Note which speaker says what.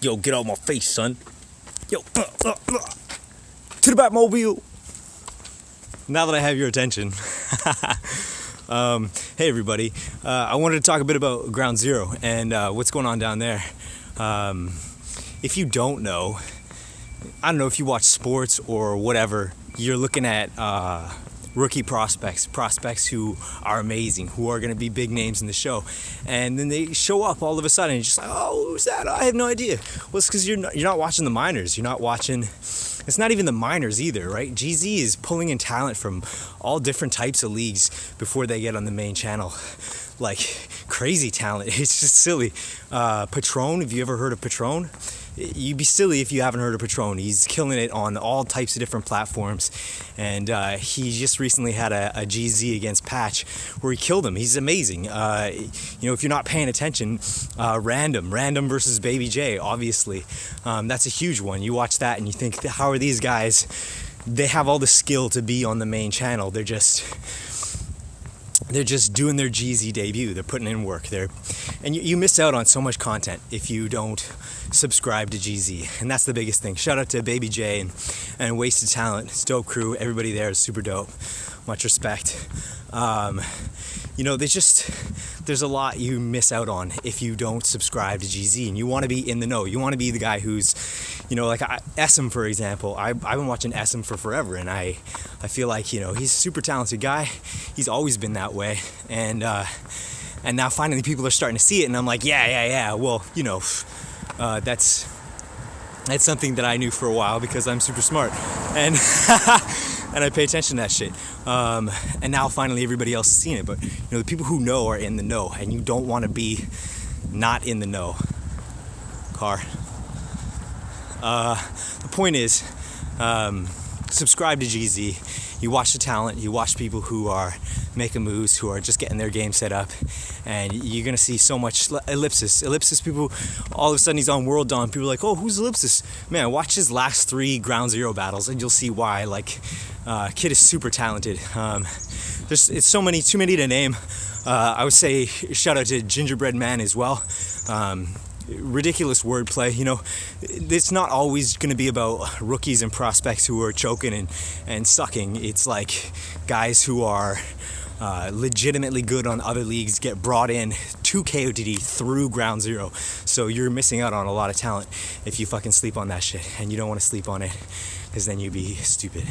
Speaker 1: Yo, get out of my face, son. Yo, to the Batmobile. Now that I have your attention. Hey everybody, I wanted to talk a bit about Ground Zero and what's going on down there. If you don't know, I don't know if you watch sports or whatever, you're looking at rookie prospects who are amazing, who are going to be big names in the show, and then they show up all of a sudden and you're just like, oh, who's that? I have no idea. Well, it's because you're not watching the minors. You're not watching. It's not even the minors either, right? GZ is pulling in talent from all different types of leagues before they get on the main channel. Like crazy talent. It's just silly. Patron, have you ever heard of Patron? You'd be silly if you haven't heard of Patron. He's killing it on all types of different platforms, and he just recently had a GZ against Patch where he killed him. He's amazing. If you're not paying attention, Random versus Baby J, obviously, that's a huge one. You watch that and you think, how are these guys? They have all the skill to be on the main channel. They're just doing their GZ debut. They're putting in work. And you miss out on so much content if you don't subscribe to GZ, and that's the biggest thing. Shout out to Baby J and Wasted Talent. It's dope crew. Everybody there is super dope. Much respect. There's a lot you miss out on if you don't subscribe to GZ, and you want to be in the know. You want to be the guy who's, like Essam, for example. I've been watching Essam for forever, and I feel like, he's a super talented guy. He's always been that way, and now finally people are starting to see it, and I'm like, yeah. Well, that's something that I knew for a while because I'm super smart, and and I pay attention to that shit. And now finally everybody else is seeing it. But the people who know are in the know, and you don't want to be not in the know. Car. The point is, subscribe to GZ. You watch the talent, you watch people who are making moves, who are just getting their game set up, and you're going to see so much Ellipsis people. All of a sudden he's on World Dawn. People are like, oh, who's Ellipsis? Man, watch his last 3 Ground Zero battles and you'll see why. Kid is super talented. It's too many to name. I would say shout out to Gingerbread Man as well. Ridiculous wordplay. It's not always going to be about rookies and prospects who are choking and sucking. It's like guys who are legitimately good on other leagues get brought in to KOTD through Ground Zero. So you're missing out on a lot of talent if you fucking sleep on that shit, and you don't want to sleep on it because then you'd be stupid.